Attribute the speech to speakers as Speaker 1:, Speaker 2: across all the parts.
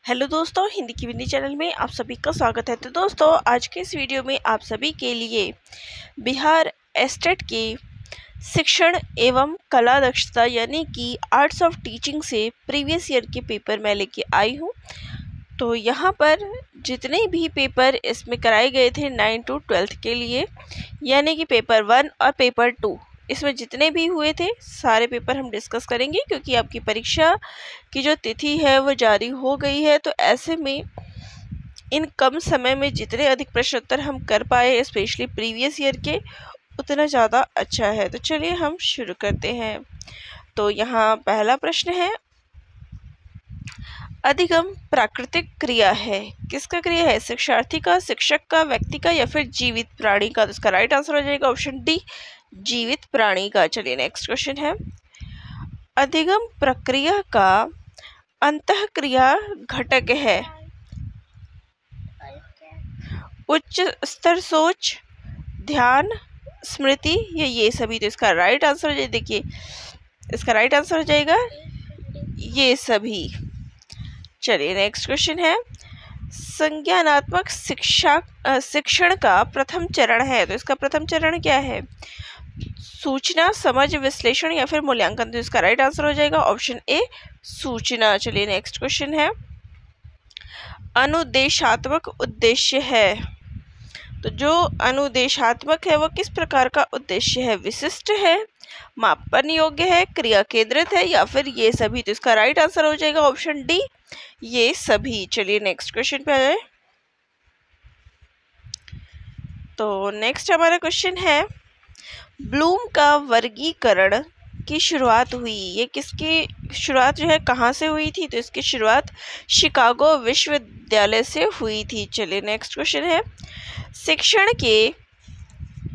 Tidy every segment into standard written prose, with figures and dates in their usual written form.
Speaker 1: Hello दोस्तों, हिंदी की बिंदी channel में आप सभी का स्वागत है। तो दोस्तों, आज के इस वीडियो में आप सभी के लिए बिहार एस्टेट के शिक्षण एवं कला दक्षता यानी कि आर्ट्स ऑफ टीचिंग से प्रीवियस ईयर के पेपर मैं लेके आई हूँ। तो यहाँ पर जितने भी पेपर इसमें कराए गए थे 9 to 12 के लिए, यानी कि पेपर 1 और पेपर 2, इसमें जितने भी हुए थे सारे पेपर हम डिस्कस करेंगे, क्योंकि आपकी परीक्षा की जो तिथि है वो जारी हो गई है। तो ऐसे में इन कम समय में जितने अधिक प्रश्न उत्तर हम कर पाए, स्पेशली प्रीवियस ईयर के, उतना ज़्यादा अच्छा है। तो चलिए हम शुरू करते हैं। तो यहाँ पहला प्रश्न है, अधिगम प्राकृतिक क्रिया है। किसका क्रिया है? शिक्षार्थी का, शिक्षक का, व्यक्ति का या फिर जीवित प्राणी का? तो इसका राइट आंसर हो जाएगा ऑप्शन डी, जीवित प्राणी का। चलिए नेक्स्ट क्वेश्चन है, अधिगम प्रक्रिया का अंतःक्रिया घटक है। उच्च स्तर सोच, ध्यान, स्मृति या ये सभी? तो इसका राइट आंसर हो जाए, देखिए इसका राइट आंसर हो जाएगा ये सभी। चलिए नेक्स्ट क्वेश्चन है, संज्ञानात्मक शिक्षण का प्रथम चरण है। तो इसका प्रथम चरण क्या है? सूचना, समझ, विश्लेषण या फिर मूल्यांकन? तो इसका राइट आंसर हो जाएगा ऑप्शन ए, सूचना। चलिए नेक्स्ट क्वेश्चन है, अनुदेशात्मक उद्देश्य है। तो जो अनुदेशात्मक है वो किस प्रकार का उद्देश्य है? विशिष्ट है, मापन योग्य है, क्रिया केंद्रित है या फिर ये सभी? तो इसका राइट आंसर हो जाएगा ऑप्शन डी, ये सभी। चलिए नेक्स्ट क्वेश्चन पे आ जाए। तो नेक्स्ट हमारा क्वेश्चन है, ब्लूम का वर्गीकरण की शुरुआत हुई। ये किसकी शुरुआत जो है कहाँ से हुई थी? तो इसकी शुरुआत शिकागो विश्वविद्यालय से हुई थी। चलिए नेक्स्ट क्वेश्चन है, शिक्षण के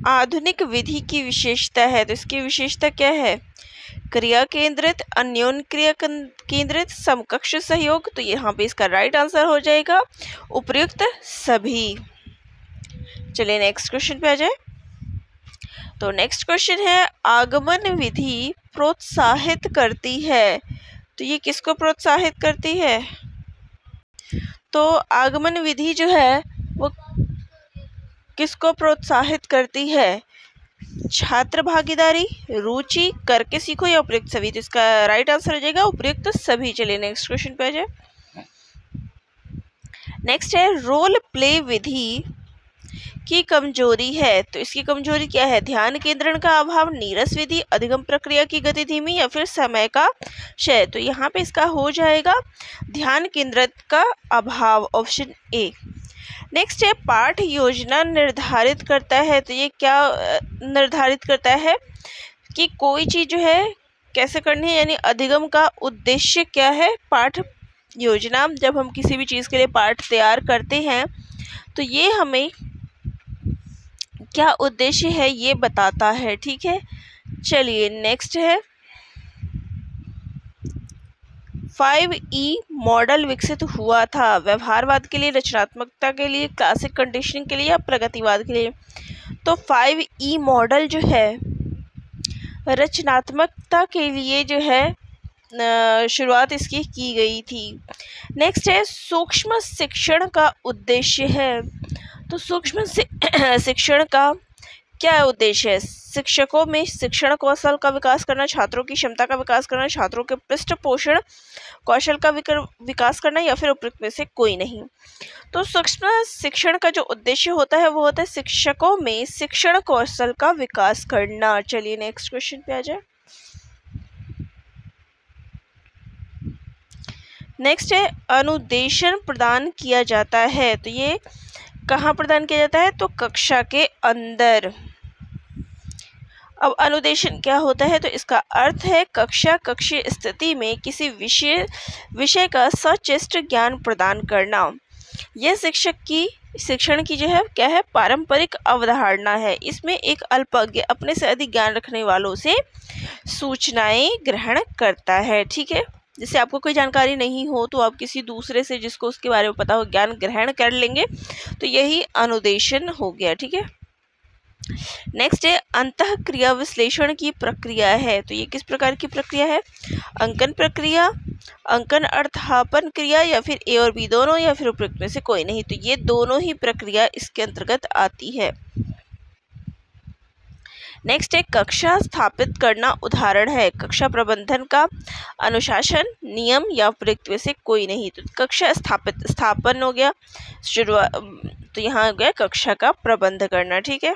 Speaker 1: आधुनिक विधि की विशेषता है। तो इसकी विशेषता क्या है? क्रिया केंद्रित, अन्योन क्रिया केंद्रित, समकक्ष सहयोग? तो यहाँ पे इसका राइट आंसर हो जाएगा उपर्युक्त सभी। चलिए नेक्स्ट क्वेश्चन पे आ जाए। तो नेक्स्ट क्वेश्चन है, आगमन विधि प्रोत्साहित करती है। तो ये किसको प्रोत्साहित करती है? तो आगमन विधि जो है वो किसको प्रोत्साहित करती है? छात्र भागीदारी, रुचि, करके सीखो या उपयुक्त सभी? तो इसका राइट आंसर हो जाएगा उपयुक्त सभी। चलिए नेक्स्ट क्वेश्चन पे आ जाए। नेक्स्ट है, रोल प्ले विधि की कमजोरी है। तो इसकी कमजोरी क्या है? ध्यान केंद्रण का अभाव, नीरस विधि, अधिगम प्रक्रिया की गति धीमी या फिर समय का क्षय? तो यहाँ पे इसका हो जाएगा ध्यान केंद्रित का अभाव, ऑप्शन ए। नेक्स्ट है, पाठ योजना निर्धारित करता है। तो ये क्या निर्धारित करता है कि कोई चीज़ जो है कैसे करनी है, यानी अधिगम का उद्देश्य क्या है? पाठ योजना, जब हम किसी भी चीज़ के लिए पाठ तैयार करते हैं तो ये हमें क्या उद्देश्य है ये बताता है, ठीक है। चलिए नेक्स्ट है, 5E मॉडल विकसित हुआ था। व्यवहारवाद के लिए, रचनात्मकता के लिए, क्लासिक कंडीशनिंग के लिए या प्रगतिवाद के लिए? तो 5E मॉडल जो है रचनात्मकता के लिए जो है शुरुआत इसकी की गई थी। नेक्स्ट है, सूक्ष्म शिक्षण का उद्देश्य है। तो सूक्ष्म शिक्षण का क्या उद्देश्य है? शिक्षकों में शिक्षण कौशल का विकास करना, छात्रों की क्षमता का विकास करना, छात्रों के पृष्ठपोषण कौशल का विकास करना या फिर उपयुक्त में से कोई नहीं? तो सूक्ष्म शिक्षण का जो उद्देश्य होता है वो होता है शिक्षकों में शिक्षण कौशल का विकास करना। चलिए नेक्स्ट क्वेश्चन पे आ जाए। नेक्स्ट है, अनुदेशन प्रदान किया जाता है। तो ये कहाँ प्रदान किया जाता है? तो कक्षा के अंदर। अब अनुदेशन क्या होता है? तो इसका अर्थ है कक्षा कक्षीय स्थिति में किसी विषय का सचेष्ट ज्ञान प्रदान करना। यह शिक्षण की जो है क्या है? पारंपरिक अवधारणा है। इसमें एक अल्पज्ञ अपने से अधिक ज्ञान रखने वालों से सूचनाएं ग्रहण करता है, ठीक है। जैसे आपको कोई जानकारी नहीं हो तो आप किसी दूसरे से जिसको उसके बारे में पता हो ज्ञान ग्रहण कर लेंगे, तो यही अनुदेशन हो गया, ठीक है। नेक्स्ट है अंतःक्रिया विश्लेषण की प्रक्रिया है, तो ये किस प्रकार की प्रक्रिया है? अंकन प्रक्रिया, अंकन अर्थापन क्रिया, या फिर ए और बी दोनों, या फिर उपयुक्त में से कोई नहीं। तो ये दोनों ही प्रक्रिया इसके अंतर्गत आती है। नेक्स्ट है कक्षा स्थापित करना उदाहरण है, कक्षा प्रबंधन का, अनुशासन, नियम, या उपयुक्त में से कोई नहीं। तो कक्षा स्थापित, स्थापन हो गया शुरुआत, तो यहाँ हो गया कक्षा का प्रबंध करना। ठीक है।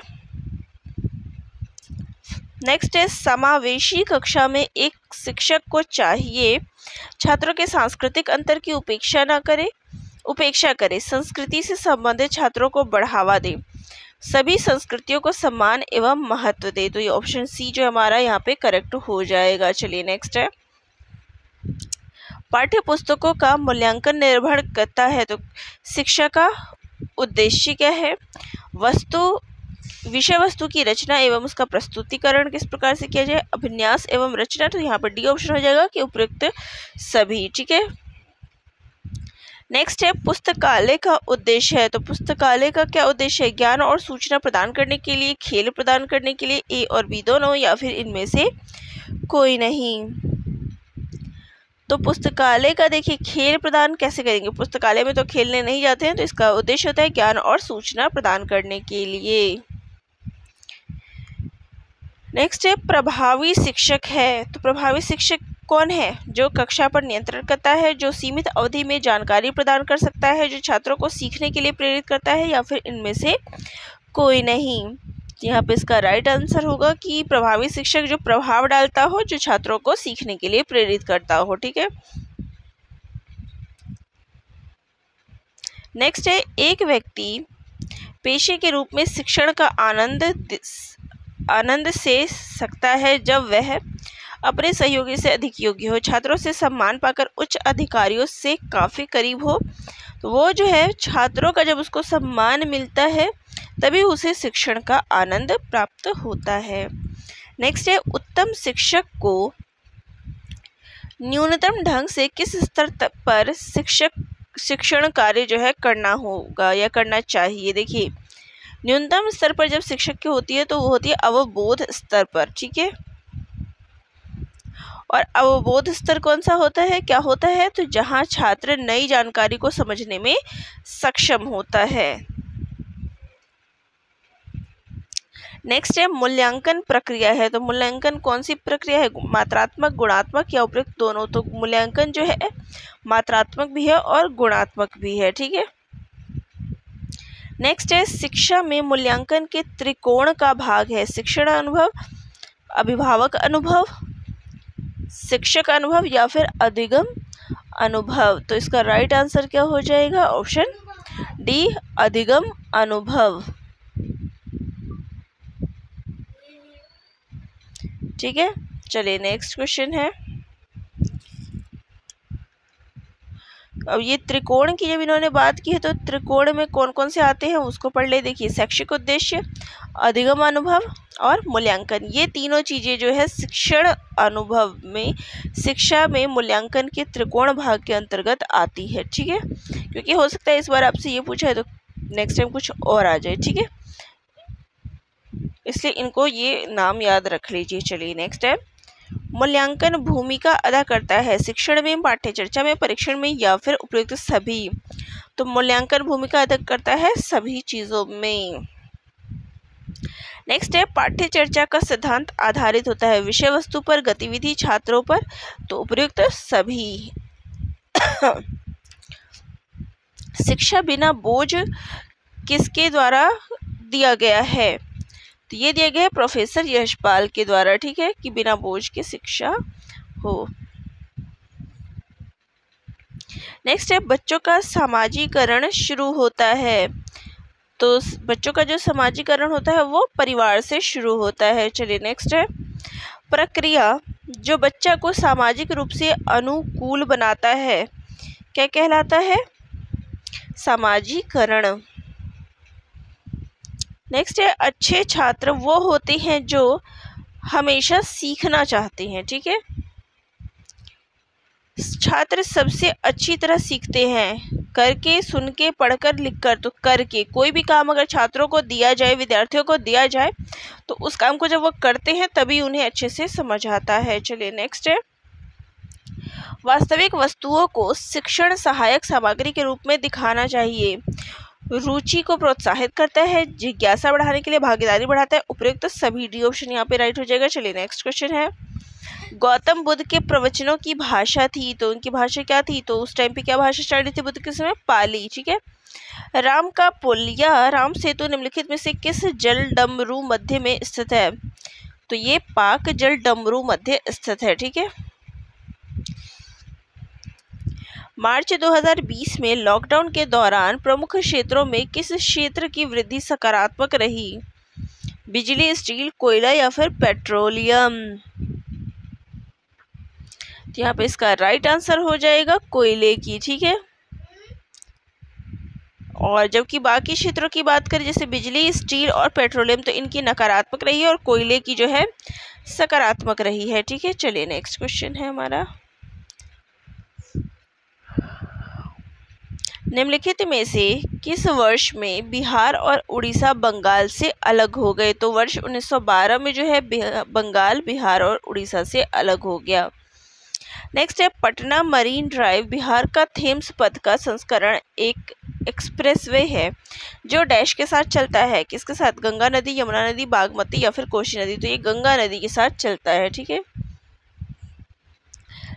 Speaker 1: नेक्स्ट है समावेशी कक्षा में एक शिक्षक को चाहिए छात्रों के सांस्कृतिक अंतर की उपेक्षा करे, संस्कृति से संबंधित छात्रों को बढ़ावा दे, सभी संस्कृतियों को सम्मान एवं महत्व दे। तो ये ऑप्शन सी जो हमारा यहाँ पे करेक्ट हो जाएगा। चलिए नेक्स्ट है पाठ्य पुस्तकों का मूल्यांकन निर्भर करता है, तो शिक्षा का उद्देश्य क्या है? विषय वस्तु की रचना एवं उसका प्रस्तुतिकरण किस प्रकार से किया जाए, अभिन्यास एवं रचना। तो यहाँ पर डी ऑप्शन हो जाएगा कि उपयुक्त सभी। ठीक है। नेक्स्ट है पुस्तकालय का उद्देश्य है, तो पुस्तकालय का क्या उद्देश्य है? ज्ञान और सूचना प्रदान करने के लिए, खेल प्रदान करने के लिए, ए और बी दोनों, या फिर इनमें से कोई नहीं। तो पुस्तकालय का देखिए खेल प्रदान कैसे करेंगे, पुस्तकालय में तो खेलने नहीं जाते हैं, तो इसका उद्देश्य होता है ज्ञान और सूचना प्रदान करने के लिए। नेक्स्ट है प्रभावी शिक्षक है, तो प्रभावी शिक्षक कौन है? जो कक्षा पर नियंत्रण करता है, जो सीमित अवधि में जानकारी प्रदान कर सकता है, जो छात्रों को सीखने के लिए प्रेरित करता है, या फिर इनमें से कोई नहीं। यहाँ पे इसका राइट आंसर होगा कि प्रभावी शिक्षक जो प्रभाव डालता हो, जो छात्रों को सीखने के लिए प्रेरित करता हो। ठीक है। नेक्स्ट है एक व्यक्ति पेशे के रूप में शिक्षण का आनंद से सकता है जब वह अपने सहयोगी से अधिक योग्य हो, छात्रों से सम्मान पाकर उच्च अधिकारियों से काफ़ी करीब हो। तो वो जो है छात्रों का जब उसको सम्मान मिलता है तभी उसे शिक्षण का आनंद प्राप्त होता है। नेक्स्ट है उत्तम शिक्षक को न्यूनतम ढंग से किस स्तर पर शिक्षण कार्य जो है करना होगा या करना चाहिए। देखिए न्यूनतम स्तर पर जब शिक्षक की होती है तो वो होती है अवबोध स्तर पर। ठीक है। और अवबोध स्तर कौन सा होता है, क्या होता है? तो जहां छात्र नई जानकारी को समझने में सक्षम होता है। नेक्स्ट है मूल्यांकन प्रक्रिया है, तो मूल्यांकन कौन सी प्रक्रिया है? मात्रात्मक, गुणात्मक, या उपयुक्त दोनों। तो मूल्यांकन जो है मात्रात्मक भी है और गुणात्मक भी है। ठीक है। नेक्स्ट है शिक्षा में मूल्यांकन के त्रिकोण का भाग है, शिक्षण अनुभव, अभिभावक अनुभव, शिक्षक अनुभव, या फिर अधिगम अनुभव। तो इसका राइट आंसर क्या हो जाएगा? ऑप्शन डी अधिगम अनुभव। ठीक है। चलिए नेक्स्ट क्वेश्चन है, अब ये त्रिकोण की जब इन्होंने बात की है तो त्रिकोण में कौन कौन से आते हैं उसको पढ़ ले। देखिए शैक्षिक उद्देश्य, अधिगम अनुभव और मूल्यांकन, ये तीनों चीज़ें जो है शिक्षण अनुभव में, शिक्षा में मूल्यांकन के त्रिकोण भाग के अंतर्गत आती है। ठीक है। क्योंकि हो सकता है इस बार आपसे ये पूछा है तो नेक्स्ट टाइम कुछ और आ जाए। ठीक है, इसलिए इनको ये नाम याद रख लीजिए। चलिए नेक्स्ट है मूल्यांकन भूमिका अदा करता है शिक्षण में, पाठ्य चर्चा में, परीक्षण में, या फिर उपयुक्त सभी। तो मूल्यांकन भूमिका अदा करता है सभी चीज़ों में। नेक्स्ट है पाठ्य चर्चा का सिद्धांत आधारित होता है विषय वस्तु पर, गतिविधि, छात्रों पर। तो उपयुक्त सभी। शिक्षा बिना बोझ किसके द्वारा दिया गया है? तो ये दिया गया है प्रोफेसर यशपाल के द्वारा। ठीक है, कि बिना बोझ के शिक्षा हो। नेक्स्ट है बच्चों का सामाजिकरण शुरू होता है, तो बच्चों का जो सामाजिकरण होता है वो परिवार से शुरू होता है। चलिए नेक्स्ट है प्रक्रिया जो बच्चा को सामाजिक रूप से अनुकूल बनाता है क्या कहलाता है? सामाजिकरण। नेक्स्ट है अच्छे छात्र वो होते हैं जो हमेशा सीखना चाहते हैं। ठीक है, छात्र सबसे अच्छी तरह सीखते हैं करके, सुन के, पढ़कर, लिखकर। तो करके, कोई भी काम अगर छात्रों को दिया जाए, विद्यार्थियों को दिया जाए, तो उस काम को जब वो करते हैं तभी उन्हें अच्छे से समझ आता है। चलिए नेक्स्ट है, वास्तविक वस्तुओं को शिक्षण सहायक सामग्री के रूप में दिखाना चाहिए। रुचि को प्रोत्साहित करता है, जिज्ञासा बढ़ाने के लिए, भागीदारी बढ़ाता है, उपयुक्त तो सभी। डी ऑप्शन यहाँ पे राइट हो जाएगा। चलिए नेक्स्ट क्वेश्चन है, गौतम बुद्ध के प्रवचनों की भाषा थी, तो उनकी भाषा क्या थी? तो उस टाइम पे क्या भाषा स्टार्ट थी बुद्ध के समय? पाली। ठीक है। राम का पुल या राम सेतु निम्नलिखित में से किस जल डमरू मध्य में स्थित है? तो ये पाक जल डमरू मध्य स्थित है। ठीक है। मार्च 2020 में लॉकडाउन के दौरान प्रमुख क्षेत्रों में किस क्षेत्र की वृद्धि सकारात्मक रही? बिजली, स्टील, कोयला या फिर पेट्रोलियम? तो यहाँ पे इसका राइट आंसर हो जाएगा कोयले की। ठीक है। और जबकि बाकी क्षेत्रों की बात करें, जैसे बिजली, स्टील और पेट्रोलियम, तो इनकी नकारात्मक रही है और कोयले की जो है सकारात्मक रही है। ठीक है। चलिए नेक्स्ट क्वेश्चन है हमारा, निम्नलिखित में से किस वर्ष में बिहार और उड़ीसा बंगाल से अलग हो गए? तो वर्ष 1912 में जो है बंगाल बिहार और उड़ीसा से अलग हो गया। नेक्स्ट है, पटना मरीन ड्राइव बिहार का थेम्स पथ का संस्करण एक एक्सप्रेसवे है जो डैश के साथ चलता है। किसके साथ? गंगा नदी, यमुना नदी, बागमती या फिर कोसी नदी? तो ये गंगा नदी के साथ चलता है। ठीक है।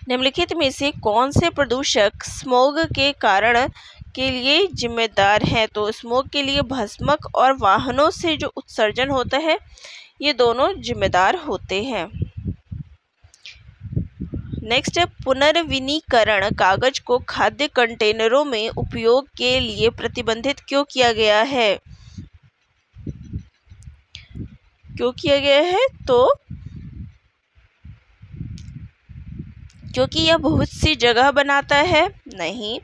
Speaker 1: निम्नलिखित में से कौन से प्रदूषक स्मोग के कारण के लिए जिम्मेदार है? तो स्मोग के लिए भस्मक और वाहनों से जो उत्सर्जन होता है, ये दोनों जिम्मेदार होते हैं। नेक्स्ट है, पुनर्विनीकरण कागज को खाद्य कंटेनरों में उपयोग के लिए प्रतिबंधित क्यों किया गया है? क्यों किया गया है? तो क्योंकि यह बहुत सी जगह बनाता है? नहीं।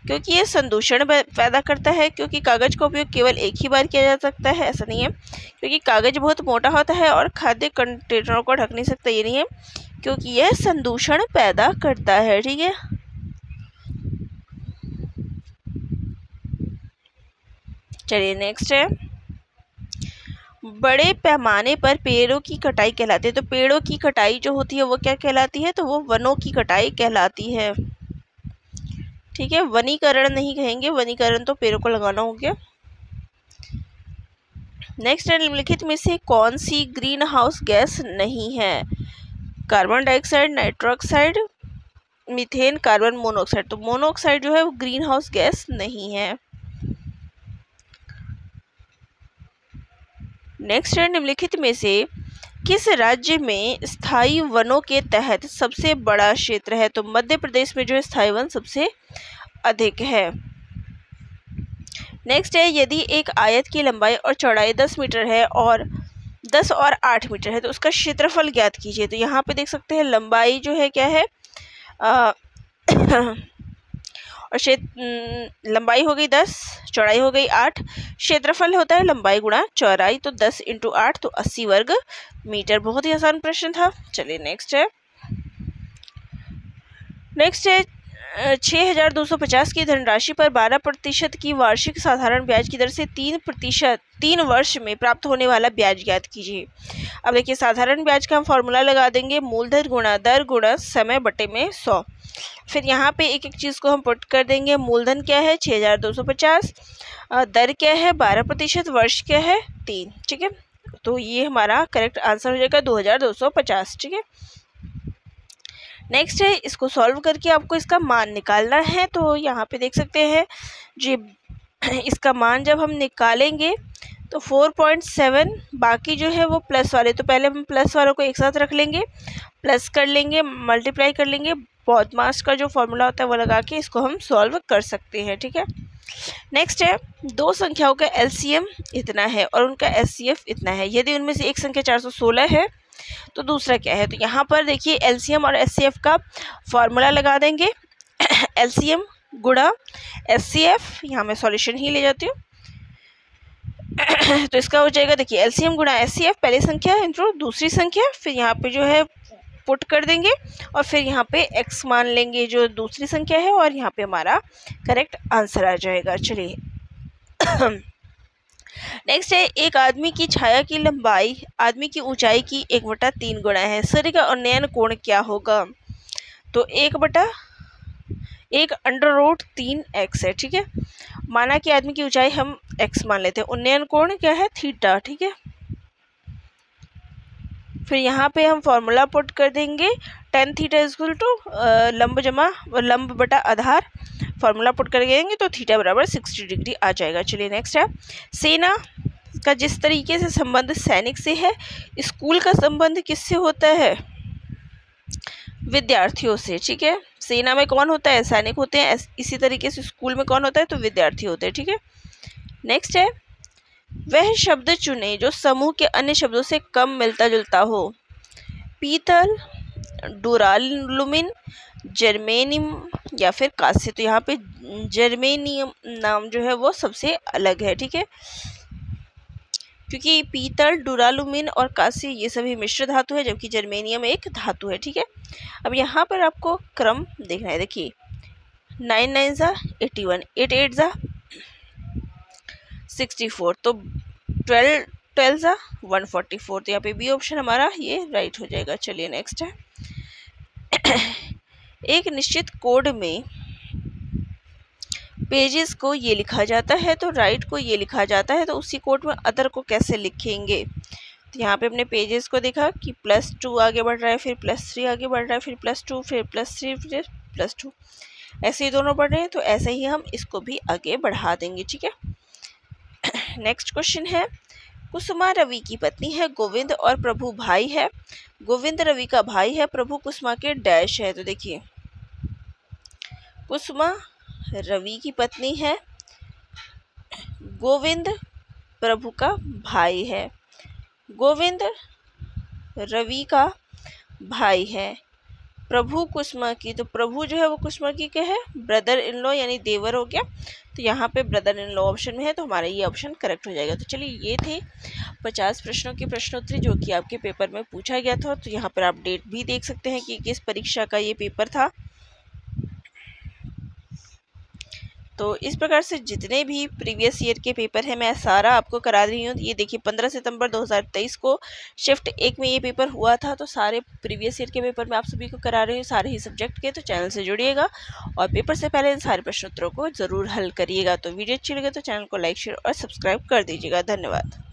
Speaker 1: क्योंकि यह संदूषण पैदा करता है? क्योंकि कागज का उपयोग केवल एक ही बार किया जा सकता है? ऐसा नहीं है। क्योंकि कागज बहुत मोटा होता है और खाद्य कंटेनरों को ढक नहीं सकता? ये नहीं है। क्योंकि यह संदूषण पैदा करता है। ठीक है। चलिए नेक्स्ट है, बड़े पैमाने पर पेड़ों की कटाई कहलाती है। तो पेड़ों की कटाई जो होती है वो क्या कहलाती है? तो वो वनों की कटाई कहलाती है। ठीक है। वनीकरण नहीं कहेंगे, वनीकरण तो पेड़ों को लगाना हो गया। नेक्स्ट है, निम्नलिखित में से कौन सी ग्रीन हाउस गैस नहीं है? Carbon dioxide, nitroxide, methane, carbon monoxide? तो मोनोऑक्साइड जो है वो ग्रीन हाउस गैस नहीं है। नेक्स्ट है, निम्नलिखित में से किस राज्य में स्थायी वनों के तहत सबसे बड़ा क्षेत्र है? तो मध्य प्रदेश में जो है स्थायी वन सबसे अधिक है। नेक्स्ट है, यदि एक आयत की लंबाई और चौड़ाई 10 मीटर है और 10 और 8 मीटर है तो उसका क्षेत्रफल ज्ञात कीजिए। तो यहाँ पे देख सकते हैं लंबाई जो है क्या है और लंबाई हो गई 10, चौड़ाई हो गई 8, क्षेत्रफल होता है लंबाई गुणा चौड़ाई, तो 10 × 8 तो 80 वर्ग मीटर। बहुत ही आसान प्रश्न था। चलिए नेक्स्ट है, 6250 की धनराशि पर 12% की वार्षिक साधारण ब्याज की दर से 3% 3 वर्ष में प्राप्त होने वाला ब्याज ज्ञात कीजिए। अब देखिए, साधारण ब्याज का हम फॉर्मूला लगा देंगे, मूलधन गुणा दर गुणा समय बटे में 100। फिर यहाँ पे एक एक चीज़ को हम पुट कर देंगे। मूलधन क्या है? 6250, दर क्या है? 12%, वर्ष क्या है? 3। ठीक है। तो ये हमारा करेक्ट आंसर हो जाएगा 2250। ठीक है। नेक्स्ट है, इसको सॉल्व करके आपको इसका मान निकालना है। तो यहाँ पे देख सकते हैं जी, इसका मान जब हम निकालेंगे तो 4.7, बाकी जो है वो प्लस वाले, तो पहले हम प्लस वालों को एक साथ रख लेंगे, प्लस कर लेंगे, मल्टीप्लाई कर लेंगे, बॉडमास का जो फॉर्मूला होता है वो लगा के इसको हम सॉल्व कर सकते हैं। ठीक है। नेक्स्ट है, दो संख्याओं का एलसीएम इतना है और उनका एचसीएफ इतना है। यदि उनमें से एक संख्या 416 है तो दूसरा क्या है? तो यहाँ पर देखिए एलसीएम और एचसीएफ का फॉर्मूला लगा देंगे। एलसीएम गुणा एचसीएफ, यहाँ मैं सॉल्यूशन ही ले जाती हूँ। तो इसका हो जाएगा, देखिए एलसीएम गुणा एचसीएफ, पहली संख्या इंटू दूसरी संख्या, फिर यहाँ पे जो है पुट कर देंगे और फिर यहाँ पे x मान लेंगे जो दूसरी संख्या है, और यहाँ पे हमारा करेक्ट आंसर आ जाएगा। चलिए नेक्स्ट है, एक आदमी की छाया की लंबाई आदमी की ऊंचाई की 1/3 गुना है। सूर्य का उन्नयन कोण क्या होगा? तो 1/3x है। ठीक है, माना कि आदमी की ऊंचाई हम x मान लेते हैं, उन्नयन कोण क्या है? थीटा। ठीक है, फिर यहाँ पे हम फॉर्मूला पुट कर देंगे, tan थीटा इक्वल टू लंब बटा आधार। फॉर्मूला पुट कर देंगे तो थीटा बराबर 60 डिग्री आ जाएगा। चलिए नेक्स्ट है, सेना का जिस तरीके से संबंध सैनिक से है, स्कूल का संबंध किससे होता है? विद्यार्थियों से। ठीक है, सेना में कौन होता है? सैनिक होते हैं। इसी तरीके से स्कूल में कौन होता है? तो विद्यार्थी होते हैं। ठीक है, नेक्स्ट है, वह शब्द चुने जो समूह के अन्य शब्दों से कम मिलता जुलता हो। पीतल, डुरालुमिन, जर्मेनियम या फिर कांस्य। तो यहाँ पे जर्मेनियम नाम जो है वो सबसे अलग है। ठीक है, क्योंकि पीतल, डुरालुमिन और कांस्य ये सभी मिश्र धातु है, जबकि जर्मेनियम एक धातु है। ठीक है, अब यहाँ पर आपको क्रम देखना है। देखिए 9 9 ज़ा 81, 8 8 ज़ा 64, तो 12 12 ज़ा 144। तो यहाँ पे बी ऑप्शन हमारा ये राइट हो जाएगा। चलिए नेक्स्ट है, एक निश्चित कोड में पेजेस को ये लिखा जाता है तो राइट को ये लिखा जाता है, तो उसी कोड में अदर को कैसे लिखेंगे? तो यहाँ पे अपने पेजेस को देखा कि +2 आगे बढ़ रहा है, फिर +3 आगे बढ़ रहा है, फिर +2, फिर +3, फिर +2, ऐसे ही दोनों बढ़ रहे हैं, तो ऐसे ही हम इसको भी आगे बढ़ा देंगे। ठीक है, नेक्स्ट क्वेश्चन है, कुसुमा रवि की पत्नी है, गोविंद और प्रभु भाई है। गोविंद रवि का भाई है, प्रभु कुसुमा के डैश है। तो देखिए कुसुमा रवि की पत्नी है, गोविंद प्रभु का भाई है। गोविंद रवि का भाई है, प्रभु कुसुमा की, तो प्रभु जो है वो कुसुमा की क्या है? ब्रदर इन लॉ यानी देवर हो गया। तो यहाँ पे ब्रदर इन लॉ ऑप्शन में है, तो हमारा ये ऑप्शन करेक्ट हो जाएगा। तो चलिए ये थे 50 प्रश्नों की प्रश्नोत्तरी जो कि आपके पेपर में पूछा गया था। तो यहाँ पर आप डेट भी देख सकते हैं कि किस परीक्षा का ये पेपर था। तो इस प्रकार से जितने भी प्रीवियस ईयर के पेपर हैं मैं सारा आपको करा रही हूँ। ये देखिए 15 सितंबर 2023 को शिफ्ट 1 में ये पेपर हुआ था, तो सारे प्रीवियस ईयर के पेपर मैं आप सभी को करा रही हूँ, सारे ही सब्जेक्ट के। तो चैनल से जुड़िएगा और पेपर से पहले इन सारे प्रश्नोत्तरों को ज़रूर हल करिएगा। तो वीडियो अच्छी लगे तो चैनल को लाइक, शेयर और सब्सक्राइब कर दीजिएगा। धन्यवाद।